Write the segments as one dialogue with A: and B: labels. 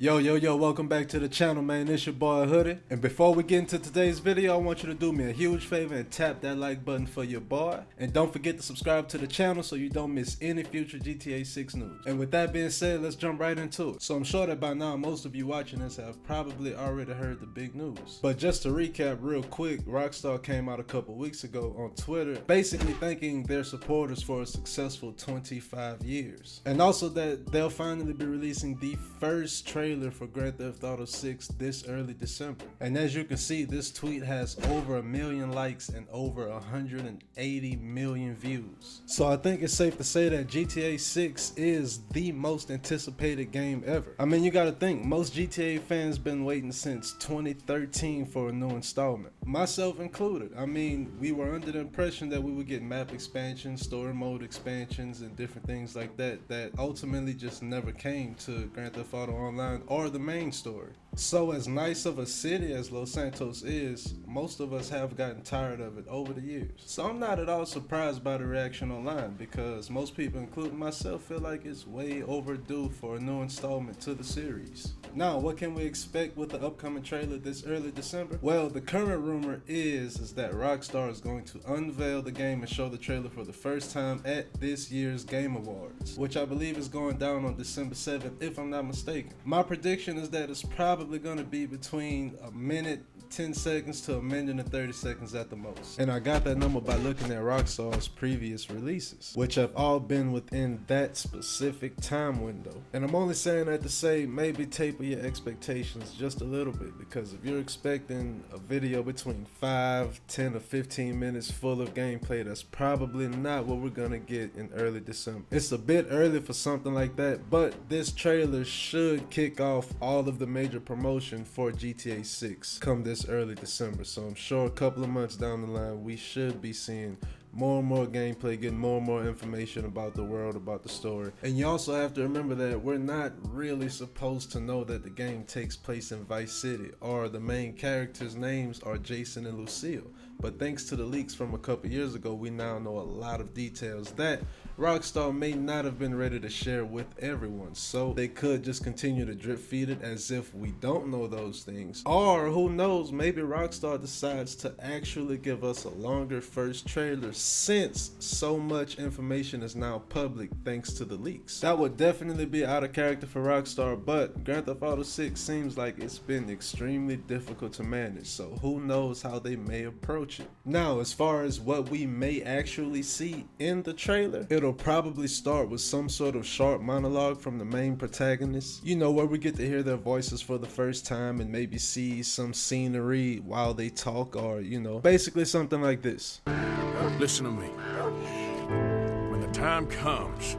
A: Yo, welcome back to the channel, man. It's your boy Hoodie. And before we get into today's video, I want you to do me a huge favor and tap that like button for your boy. And don't forget to subscribe to the channel so you don't miss any future GTA 6 news. And with that being said, let's jump right into it. So I'm sure that by now, most of you watching this have probably already heard the big news. But just to recap real quick, Rockstar came out a couple weeks ago on Twitter, basically thanking their supporters for a successful 25 years. And also that they'll finally be releasing the first trailer for Grand Theft Auto 6 this early December. And as you can see, this tweet has over 1 million likes and over 180 million views. So I think it's safe to say that GTA 6 is the most anticipated game ever. I mean, you gotta think, most GTA fans been waiting since 2013 for a new installment, myself included. I mean, we were under the impression that we would get map expansions, story mode expansions, and different things like that ultimately just never came to Grand Theft Auto Online or the main story. So as nice of a city as Los Santos is, most of us have gotten tired of it over the years. So I'm not at all surprised by the reaction online, because most people, including myself, feel like it's way overdue for a new installment to the series. Now, what can we expect with the upcoming trailer this early December? Well, the current rumor is that Rockstar is going to unveil the game and show the trailer for the first time at this year's Game Awards, which I believe is going down on December 7th, if I'm not mistaken. My prediction is that it's probably going to be between a minute 10 seconds to 1:30 seconds at the most. And I got that number by looking at Rockstar's previous releases, which have all been within that specific time window. And I'm only saying that to say maybe taper your expectations just a little bit, because if you're expecting a video between 5, 10, or 15 minutes full of gameplay, that's probably not what we're gonna get in early December. It's a bit early for something like that, but this trailer should kick off all of the major promotion for GTA 6 come this early December. So I'm sure a couple of months down the line we should be seeing more and more gameplay, getting more and more information about the world, about the story. And you also have to remember that we're not really supposed to know that the game takes place in Vice City or the main characters' names are Jason and Lucille. But thanks to the leaks from a couple years ago, we now know a lot of details that Rockstar may not have been ready to share with everyone. So they could just continue to drip feed it as if we don't know those things. Or who knows, maybe Rockstar decides to actually give us a longer first trailer, since so much information is now public thanks to the leaks. That would definitely be out of character for Rockstar, but Grand Theft Auto 6 seems like it's been extremely difficult to manage, so who knows how they may approach it. Now, as far as what we may actually see in the trailer, it'll probably start with some sort of short monologue from the main protagonists, you know, where we get to hear their voices for the first time and maybe see some scenery while they talk, or, you know, basically something like this.
B: Listen to me. When the time comes,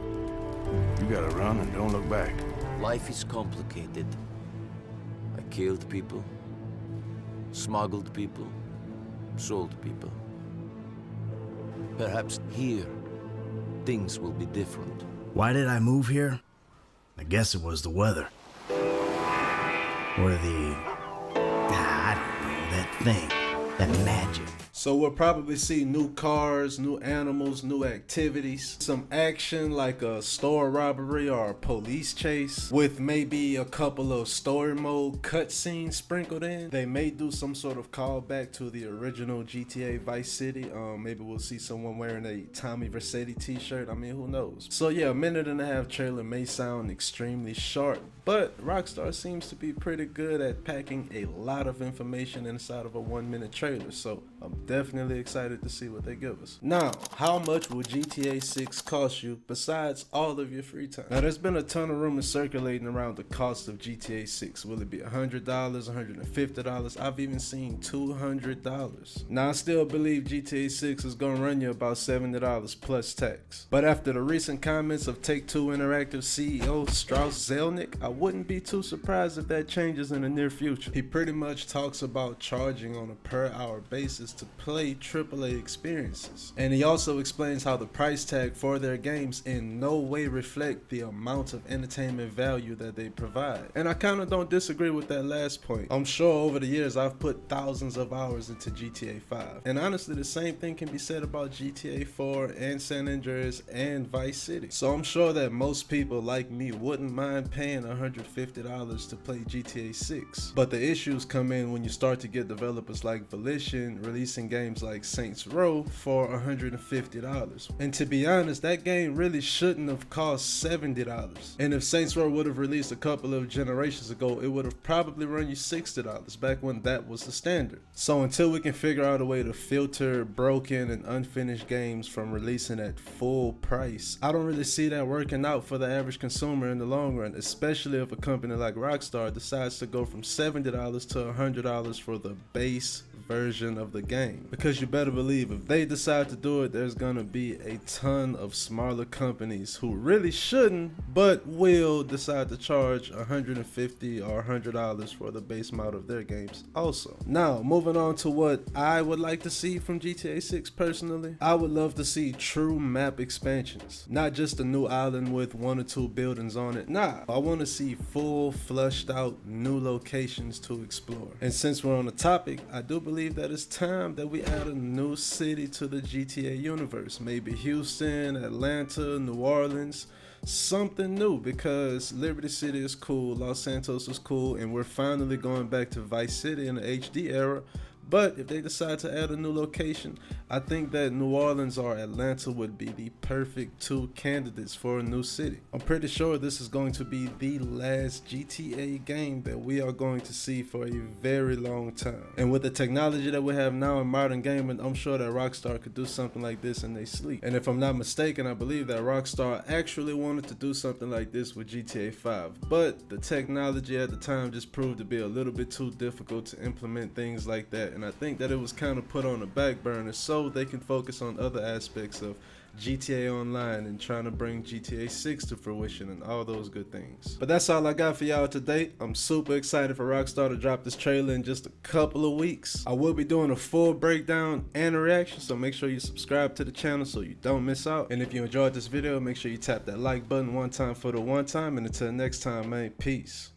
B: you gotta run and don't look back.
C: Life is complicated. I killed people, smuggled people, sold people. Perhaps here, things will be different.
D: Why did I move here? I guess it was the weather. Or I don't know, that thing, that magic.
A: So we'll probably see new cars, new animals, new activities, some action like a store robbery or a police chase, with maybe a couple of story mode cutscenes sprinkled in. They may do some sort of callback to the original GTA Vice City. Maybe we'll see someone wearing a Tommy Vercetti t-shirt. I mean, who knows? So yeah, a 1.5-minute trailer may sound extremely short, but Rockstar seems to be pretty good at packing a lot of information inside of a 1-minute trailer. So I'm definitely excited to see what they give us. Now, how much will GTA 6 cost you besides all of your free time? Now, there's been a ton of rumors circulating around the cost of GTA 6. Will it be $100, $150? I've even seen $200. Now, I still believe GTA 6 is gonna run you about $70 plus tax. But after the recent comments of Take-Two Interactive CEO Strauss Zelnick, I wouldn't be too surprised if that changes in the near future. He pretty much talks about charging on a per hour basis to play AAA experiences. And he also explains how the price tag for their games in no way reflect the amount of entertainment value that they provide. And I kind of don't disagree with that last point. I'm sure over the years I've put thousands of hours into GTA 5. And honestly, the same thing can be said about GTA 4 and San Andreas and Vice City. So I'm sure that most people like me wouldn't mind paying $150 to play GTA 6. But the issues come in when you start to get developers like Volition releasing games like Saints Row for $150. And to be honest, that game really shouldn't have cost $70. And if Saints Row would have released a couple of generations ago, it would have probably run you $60 back when that was the standard. So until we can figure out a way to filter broken and unfinished games from releasing at full price, I don't really see that working out for the average consumer in the long run, especially if a company like Rockstar decides to go from $70 to $100 for the base version of the game. Because you better believe if they decide to do it, there's gonna be a ton of smaller companies who really shouldn't but will decide to charge $150 or $100 for the base model of their games also. Now moving on to what I would like to see from GTA 6 personally, I would love to see true map expansions, not just a new island with 1 or 2 buildings on it. Nah, I want to see full flushed out new locations to explore. And since we're on the topic, I do believe that it's time that we add a new city to the GTA universe. Maybe Houston, Atlanta, New Orleans, something new, because Liberty City is cool, Los Santos is cool, and we're finally going back to Vice City in the HD era. But if they decide to add a new location, I think that New Orleans or Atlanta would be the perfect 2 candidates for a new city. I'm pretty sure this is going to be the last GTA game that we are going to see for a very long time. And with the technology that we have now in modern gaming, I'm sure that Rockstar could do something like this in their sleep. And if I'm not mistaken, I believe that Rockstar actually wanted to do something like this with GTA 5. But the technology at the time just proved to be a little bit too difficult to implement things like that. And I think that it was kind of put on the back burner so they can focus on other aspects of GTA Online and trying to bring GTA 6 to fruition and all those good things. But that's all I got for y'all today. I'm super excited for Rockstar to drop this trailer in just a couple of weeks. I will be doing a full breakdown and a reaction, so make sure you subscribe to the channel so you don't miss out. And if you enjoyed this video, make sure you tap that like button one time for the one time. And until next time, man, peace.